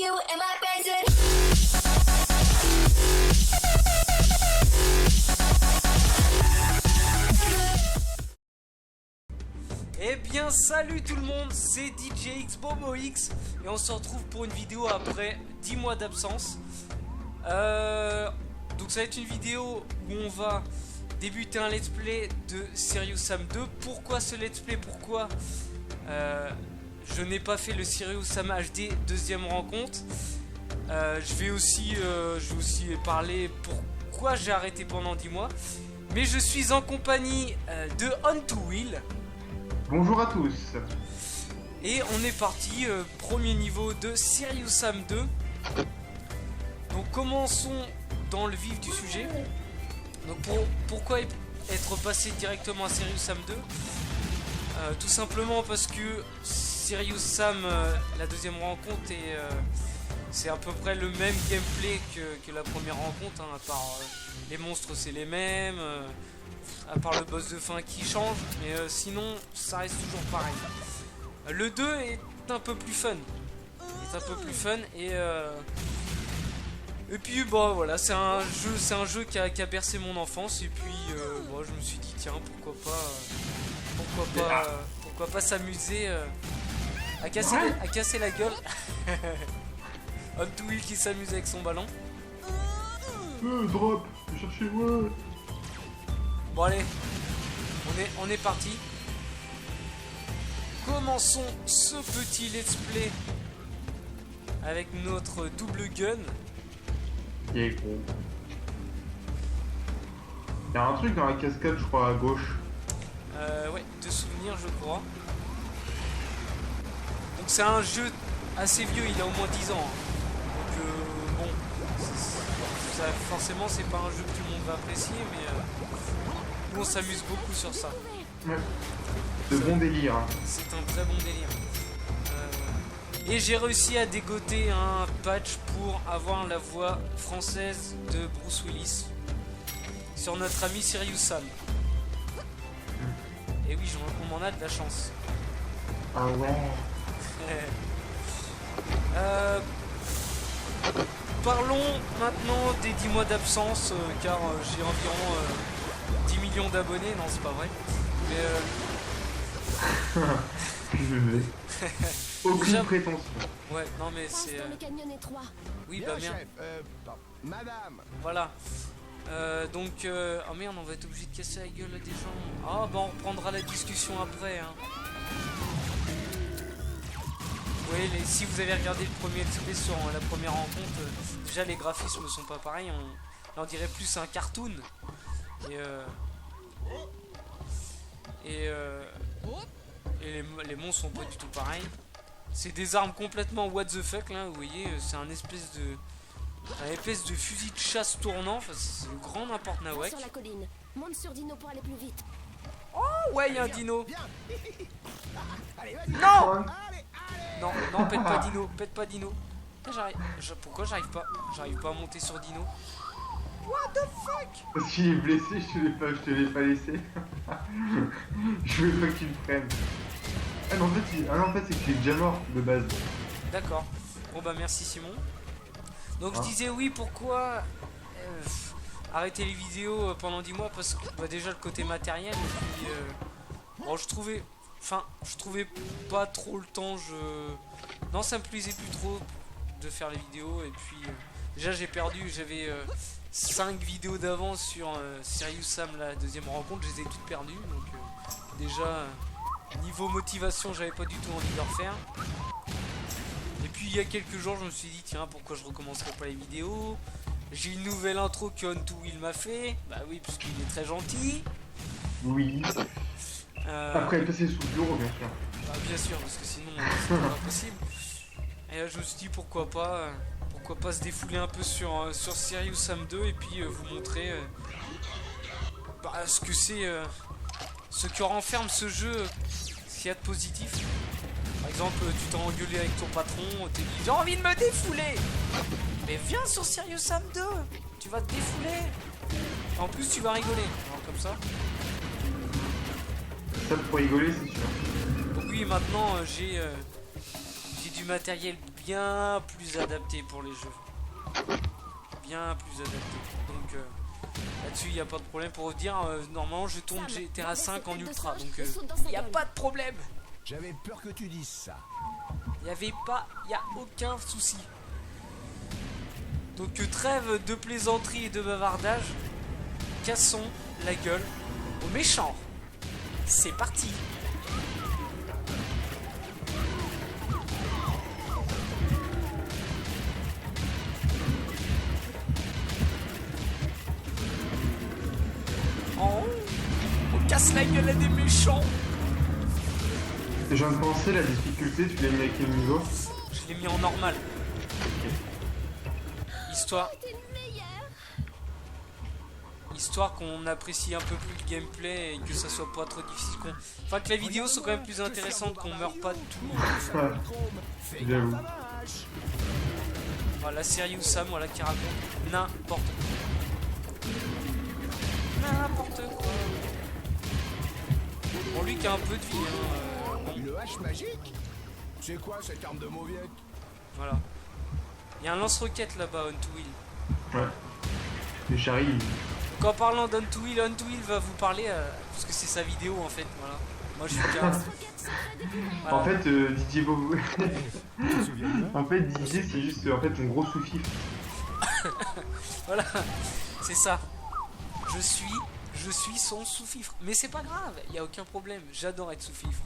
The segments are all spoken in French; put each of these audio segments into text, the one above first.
you in my basement. Eh bien salut tout le monde, c'est DJX BoboX et on se retrouve pour une vidéo après 10 mois d'absence. Donc ça va être une vidéo où on va débuter un let's play de Serious Sam 2. Pourquoi ce let's play? Pourquoi je n'ai pas fait le Serious Sam HD deuxième rencontre? Je vais aussi parler pourquoi j'ai arrêté pendant 10 mois. Mais je suis en compagnie de On2Will. Bonjour à tous. Et on est parti, premier niveau de Serious Sam 2. Donc commençons dans le vif du sujet. Donc pourquoi être passé directement à Serious Sam 2? Tout simplement parce que Serious Sam, la deuxième rencontre, c'est à peu près le même gameplay que la première rencontre, hein, à part les monstres c'est les mêmes, à part le boss de fin qui change, mais sinon ça reste toujours pareil. Le 2 est un peu plus fun. Et puis bah voilà, c'est un jeu qui a bercé mon enfance, et puis moi je me suis dit tiens pourquoi pas s'amuser à casser la gueule. On2Will qui s'amuse avec son ballon. Drop, cherchez-moi. Bon allez, on est parti. Commençons ce petit let's play avec notre double gun. Il est gros. Il y a un truc dans la cascade, je crois, à gauche. Ouais, de souvenirs je crois. Donc c'est un jeu assez vieux, il a au moins 10 ans. Hein. Donc bon, forcément c'est pas un jeu que tout le monde va apprécier, mais nous on s'amuse beaucoup sur ça. Ouais. De bon délire. C'est un très bon délire. Et j'ai réussi à dégoter un patch pour avoir la voix française de Bruce Willis sur notre ami Serious Sam. Et oui, on m'en a de la chance. Ah ouais. Parlons maintenant des 10 mois d'absence, car j'ai environ 10 millions d'abonnés. Non, c'est pas vrai. Mais Aucune déjà... prétention. Ouais, non mais c'est... Oui, bah bien. Madame. Voilà. Donc... Oh merde, on va être obligé de casser la gueule à des gens. Ah bah on reprendra la discussion après, hein. Oui, si vous avez regardé le premier let's play sur la première rencontre, déjà les graphismes sont pas pareils, on dirait plus un cartoon. Et les monstres sont pas du tout pareils. C'est des armes complètement what the fuck là, vous voyez, c'est un espèce de fusil de chasse tournant, enfin, c'est le grand n'importe nawak. Sur la colline. Monte sur Dino pour aller plus vite. Oh ouais, il y a un dino. Allez, vas-y. Non. Non, pète pas Dino. Pourquoi j'arrive pas à monter sur Dino? What the fuck? Parce qu'il est blessé, je te l'ai pas laissé. Je veux pas qu'il me prenne. Ah non, en fait c'est qu'il est déjà mort de base. D'accord. Bon bah merci Simon. Donc je disais oui, pourquoi arrêter les vidéos pendant 10 mois? Parce que bah, déjà le côté matériel, et puis bon, je trouvais pas trop le temps, non, ça me plaisait plus trop de faire les vidéos, et puis déjà j'avais 5 vidéos d'avance sur Serious Sam, la deuxième rencontre, je les ai toutes perdues, donc déjà niveau motivation j'avais pas du tout envie de le refaire. Et puis il y a quelques jours je me suis dit tiens, pourquoi je recommencerai pas les vidéos? J'ai une nouvelle intro que On2Will m'a fait, bah oui, parce qu'il est très gentil. Oui. Après elle passait sous le bureau, bien sûr. Bah bien sûr, parce que sinon c'est pas possible. Et je me suis dit pourquoi pas se défouler un peu sur Serious Sam 2 et puis vous montrer ce que c'est, ce que renferme ce jeu, ce qu'il y a de positif. Par exemple, tu t'es engueulé avec ton patron, t'es dit j'ai envie de me défouler. Mais viens sur Serious Sam 2, tu vas te défouler. En plus tu vas rigoler, alors comme ça. Ça pour rigoler, c'est sûr. Donc oui, maintenant j'ai du du matériel bien plus adapté pour les jeux. Bien plus adapté. Donc là-dessus, il n'y a pas de problème. Pour vous dire, normalement, je tourne GTA 5 en ultra. Donc il n'y a pas de problème. J'avais peur que tu dises ça. Il n'y a aucun souci. Donc trêve de plaisanterie et de bavardage. Cassons la gueule aux méchants. C'est parti. Oh, on casse la gueule à des méchants. Je viens de penser, la difficulté, tu l'as mis à quel niveau? Je l'ai mis en normal. Histoire qu'on apprécie un peu plus le gameplay et que ça soit pas trop difficile. Enfin, que la vidéo soit quand même plus intéressante, qu'on meurt pas de tout. Ouais, j'avoue. Voilà, la série Sam, voilà, qui raconte n'importe quoi. N'importe quoi. Bon, lui qui a un peu de vie, hein. Bon, Une hache magique? C'est quoi cette arme de mauviette? voilà. Il y a un lance-roquette là-bas, On to Wheel. Ouais. Le Charlie. Donc, en parlant d'On to Wheel, On to Wheel va vous parler, parce que c'est sa vidéo en fait, voilà. Moi je suis qu'un... Voilà. En fait, Didier Bobo. En fait, Didier, c'est juste en fait mon gros sous-fifre. Voilà, c'est ça. Je suis son sous-fifre. Mais c'est pas grave, il n'y a aucun problème. J'adore être sous-fifre.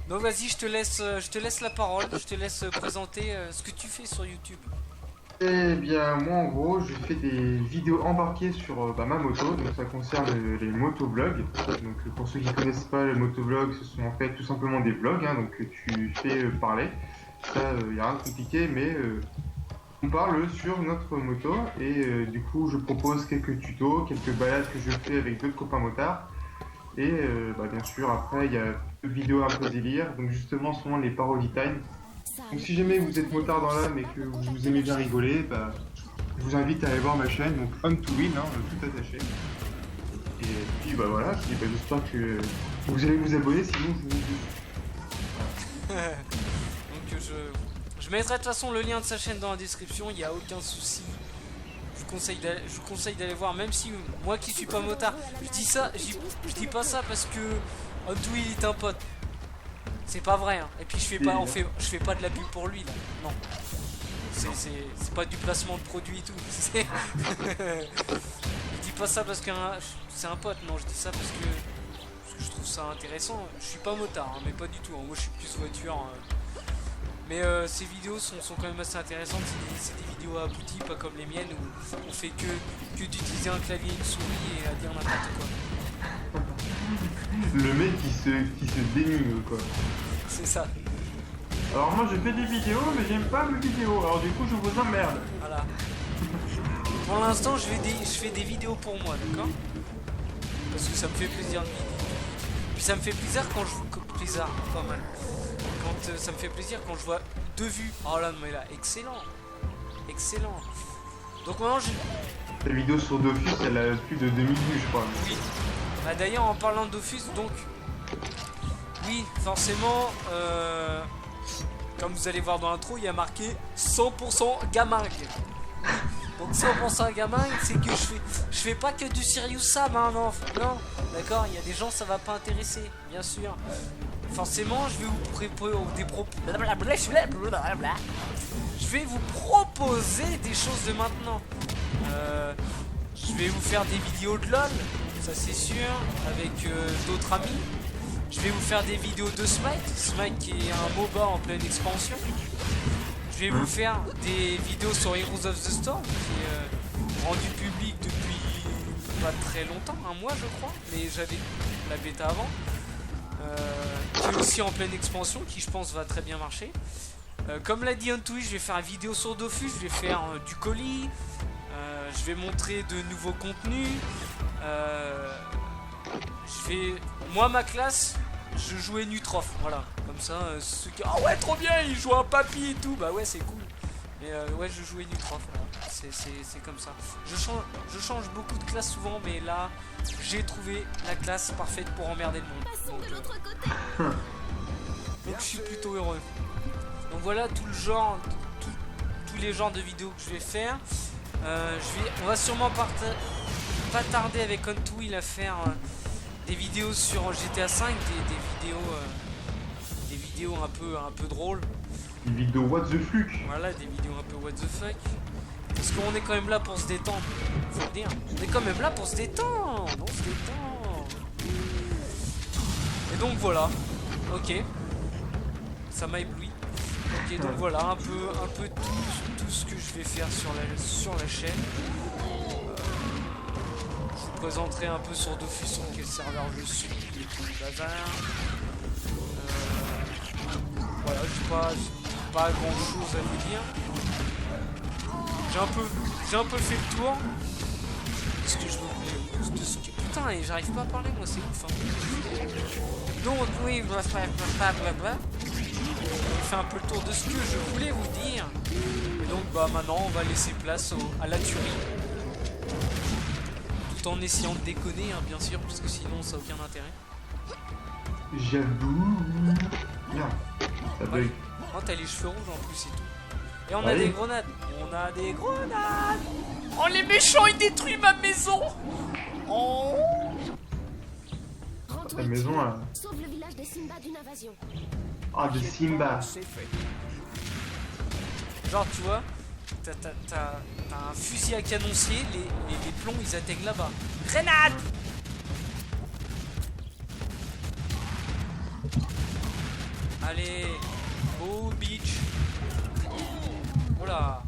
Donc vas-y, je te laisse la parole. Je te laisse présenter ce que tu fais sur YouTube. Eh bien, moi en gros, je fais des vidéos embarquées sur ma moto, donc ça concerne les motovlogs. Donc pour ceux qui connaissent pas les motovlogs, ce sont en fait tout simplement des vlogs, hein, donc que tu fais parler. Ça, il n'y a rien de compliqué, mais on parle sur notre moto et du coup je propose quelques tutos, quelques balades que je fais avec d'autres copains motards. Et bien sûr après il y a d'autres vidéos un peu délire, donc justement en ce moment les parody time. Donc si jamais vous êtes motard dans l'âme et que vous aimez bien rigoler, je vous invite à aller voir ma chaîne, donc On to Win, hein, tout attaché. Et puis voilà, j'espère que vous allez vous abonner, sinon je vous... Donc je mettrai de toute façon le lien de sa chaîne dans la description, il n'y a aucun souci. Je vous conseille d'aller voir, même si moi qui suis pas motard, je dis pas ça parce que On to Wheel est un pote. C'est pas vrai, hein. Et puis je fais pas de la pub pour lui là. Non. C'est pas du placement de produit et tout. Je dis pas ça parce que c'est un pote, non, je dis ça parce que je trouve ça intéressant. Je suis pas motard, hein, mais pas du tout, hein. Moi je suis plus voiture. Mais ces vidéos sont quand même assez intéressantes. C'est des vidéos abouties, pas comme les miennes où on fait que d'utiliser un clavier et une souris et à dire n'importe quoi. Le mec qui se dénigre quoi. C'est ça. Alors moi je fais des vidéos mais j'aime pas mes vidéos, alors du coup je vous emmerde. Voilà. Pour l'instant je fais des vidéos pour moi, d'accord? Parce que ça me fait plaisir de vidéo. Puis ça me fait plaisir quand je vois... Plaisir, pas mal. Ça me fait plaisir quand je vois 2 vues. Oh là mais là, excellent. Excellent. Donc maintenant j'ai... La vidéo sur Dofus elle a plus de 2000 vues je crois. Oui. Bah d'ailleurs en parlant de Dofus, donc oui forcément comme vous allez voir dans l'intro, il y a marqué 100% gaming. Donc 100% gaming, c'est que je fais pas que du Serious Sam, hein, non, d'accord, il y a des gens ça va pas intéresser, bien sûr. Forcément, je vais vous proposer des choses de maintenant. Je vais vous faire des vidéos de LOL, ça c'est sûr, avec d'autres amis. Je vais vous faire des vidéos de Smite qui est un MOBA en pleine expansion. Je vais vous faire des vidéos sur Heroes of the Storm, qui est rendu public depuis pas très longtemps, un mois je crois, mais j'avais la bêta avant. Qui est aussi en pleine expansion, qui je pense va très bien marcher. Comme l'a dit On to Wheel, je vais faire une vidéo sur Dofus, je vais faire du colis, je vais montrer de nouveaux contenus. Moi ma classe, je jouais Nutrof, voilà, comme ça, ceux qui... Ah ouais trop bien, il joue un papy et tout, bah ouais c'est cool. Mais ouais je jouais Nutrof, voilà. C'est comme ça. Je change beaucoup de classes souvent, mais là j'ai trouvé la classe parfaite pour emmerder le monde. Passons de l'autre côté. Donc je suis plutôt heureux. Donc voilà tout le genre, tous les genres de vidéos que je vais faire. On va sûrement pas tarder avec On2Will à faire des vidéos sur GTA 5, des vidéos un peu drôles. Une vidéo what the fuck. Voilà, des vidéos un peu what the fuck. Parce qu'on est quand même là pour se détendre. Faut le dire. On est quand même là pour se détendre. On se détend. Et donc voilà. Ok. Ça m'a ébloui. Ok, donc voilà un peu tout ce que je vais faire sur la chaîne. Je vous présenterai un peu sur Dofus sur quel serveur je suis et tout le bazar. Voilà, j'ai pas grand chose à vous dire. J'ai un peu fait le tour. Ce que je veux. Putain, et j'arrive pas à parler moi, c'est ouf. Hein. Donc oui, blablabla. J'ai fait un peu le tour de ce que je voulais vous dire. Et donc bah maintenant on va laisser place à la tuerie. Tout en essayant de déconner, hein, bien sûr, parce que sinon ça n'a aucun intérêt. J'avoue. Merde, ça bug. Oh, t'as les cheveux rouges en plus et tout. Et on a des grenades. On a des grenades. Oh les méchants, ils détruisent ma maison. Oh. Rends-toi Ta maison là. Sauve le village des Simba d'une invasion. Ah, de Simba. C'est fait. Genre tu vois, t'as un fusil à canoncier, les plombs ils atteignent là-bas. Grenade. Allez, oh bitch. Voilà.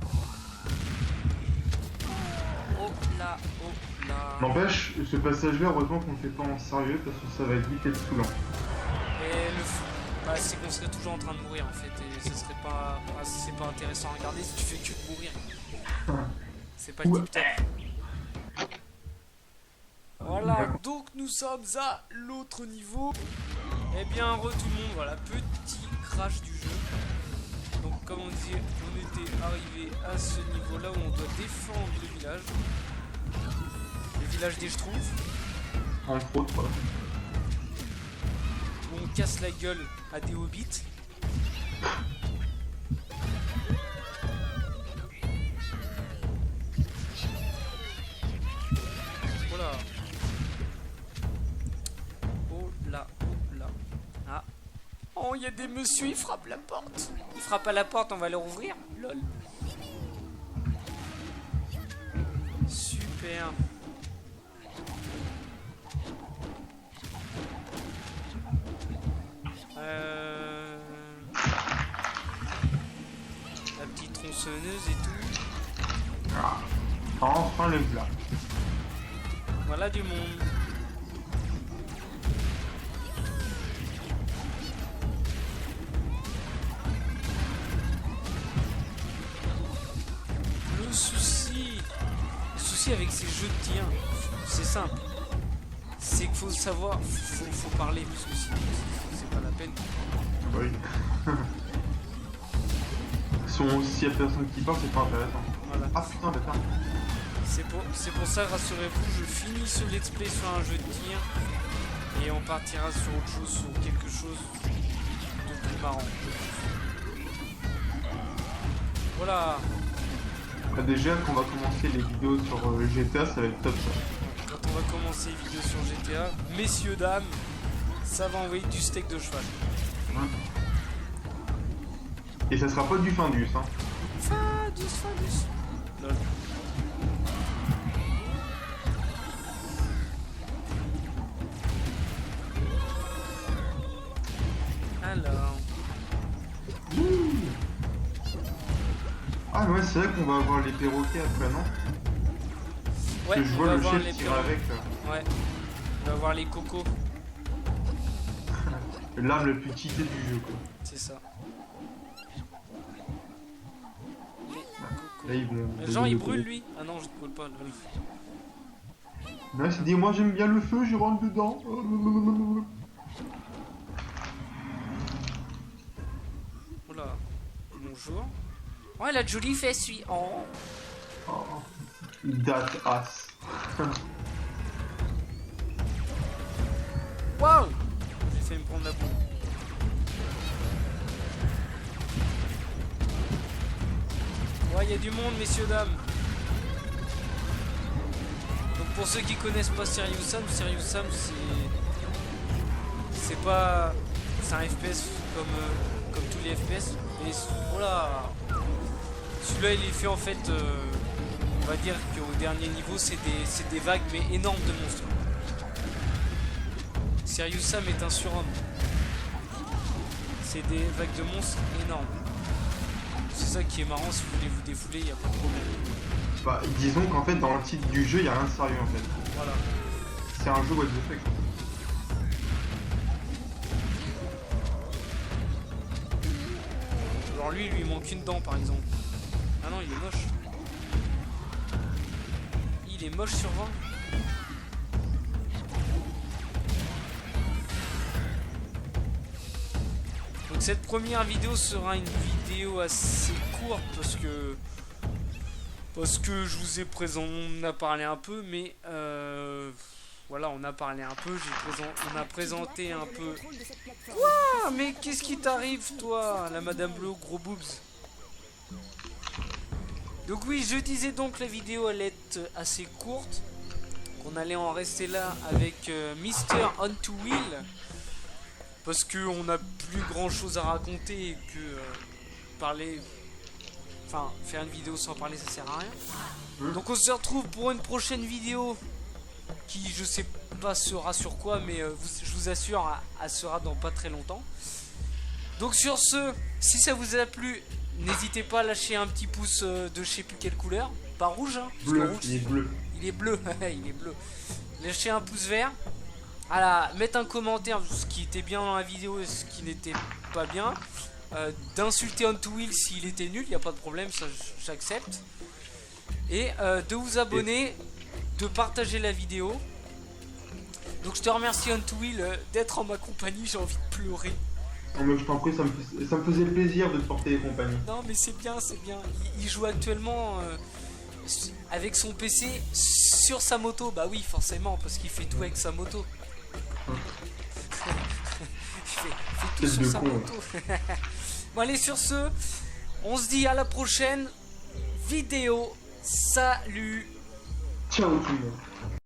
Oh là, oh là. N'empêche, ce passage-là, heureusement qu'on le fait pas en sérieux parce que ça va vite être saoulant. Et le fou, bah, c'est qu'on serait toujours en train de mourir en fait. Et ce serait pas. C'est pas intéressant à regarder si tu fais que de mourir. C'est pas tip top. Voilà, donc nous sommes à l'autre niveau. Eh bien, re tout le monde, voilà, petit crash du jeu. Donc comme on disait, on était arrivé à ce niveau-là où on doit défendre le village. Le village des Schtroumpfs. Entre autres. Où on casse la gueule à des hobbits. Voilà. Oh là, oh là. Ah. Oh, il y a des messieurs, ils frappent la porte. Ils frappent à la porte, on va leur ouvrir. Lol. Super. La petite tronçonneuse et tout. Ah. Enfin le plat. Voilà du monde. Le souci avec ces jeux de tir, c'est simple. C'est qu'il faut savoir, faut parler, parce que sinon c'est pas la peine. Oui. S'il y a personne qui parle, c'est pas intéressant. Voilà. Ah putain, d'accord. C'est pour ça, rassurez-vous, je finis ce let's play sur un jeu de tir et on partira sur autre chose, sur quelque chose de plus marrant. Voilà. Bah, déjà, quand on va commencer les vidéos sur GTA, ça va être top ça. Quand on va commencer les vidéos sur GTA, messieurs, dames, ça va envoyer du steak de cheval. Ouais. Et ça sera pas du Findus, hein. Findus. Lol. Alors. Ah ouais, c'est vrai qu'on va avoir les perroquets après, non? Ouais, Que je on vois va le voir chef les tirer avec. Ouais. On va voir les cocos. L'arme la plus cheatée du jeu, quoi. C'est ça. Là, ils vont... Mais genre il brûle lui. Ah non, je ne brûle pas. Lol. Là, c'est dit, moi j'aime bien le feu, je rentre dedans. Oula. Bonjour. Ouais, la jolie fesse, lui. Oh. Oh. That ass. Waouh. J'ai fait me prendre la boue. il y a du monde, messieurs, dames. Donc pour ceux qui connaissent pas Serious Sam c'est pas... C'est un FPS comme tous les FPS. Mais voilà. Celui-là il est fait en fait... on va dire qu'au dernier niveau c'est des vagues mais énormes de monstres. Serious Sam est un surhomme. C'est des vagues de monstres énormes. C'est ça qui est marrant, si vous voulez vous défouler, il n'y a pas de problème. Bah, disons qu'en fait, dans le titre du jeu, il n'y a rien de sérieux en fait. Voilà. C'est un jeu what the fuck. Alors lui, il lui manque une dent par exemple. Ah non, il est moche. Il est moche sur 20. Donc cette première vidéo sera une vidéo assez courte parce que je vous ai on a parlé un peu, mais voilà, on a parlé un peu, on a présenté un peu. Quoi? Mais qu'est-ce qui t'arrive toi, la Madame Bleu, gros boobs? Donc oui, je disais donc la vidéo allait être assez courte, qu'on allait en rester là avec Mister On To Wheel. Parce qu'on n'a plus grand chose à raconter et que parler. Enfin, faire une vidéo sans parler ça sert à rien. Donc on se retrouve pour une prochaine vidéo qui je sais pas sera sur quoi, mais je vous assure, elle sera dans pas très longtemps. Donc sur ce, si ça vous a plu, n'hésitez pas à lâcher un petit pouce de je sais plus quelle couleur. Pas rouge, hein, parce que Bleu, rouge, il est bleu. il est bleu, il est bleu. Lâchez un pouce vert. Voilà, mettre un commentaire, ce qui était bien dans la vidéo et ce qui n'était pas bien. D'insulter On To Wheel s'il était nul, il n'y a pas de problème, ça j'accepte. Et de vous abonner, de partager la vidéo. Donc je te remercie On To Wheel d'être en ma compagnie, j'ai envie de pleurer. Non mais je t'en prie, ça me faisait plaisir de te porter compagnie. Non mais c'est bien, c'est bien. Il joue actuellement avec son PC sur sa moto. Bah oui, forcément, parce qu'il fait tout avec sa moto. il fait tout sur sa moto. Bon allez, sur ce, on se dit à la prochaine vidéo. Salut. Ciao tout le monde.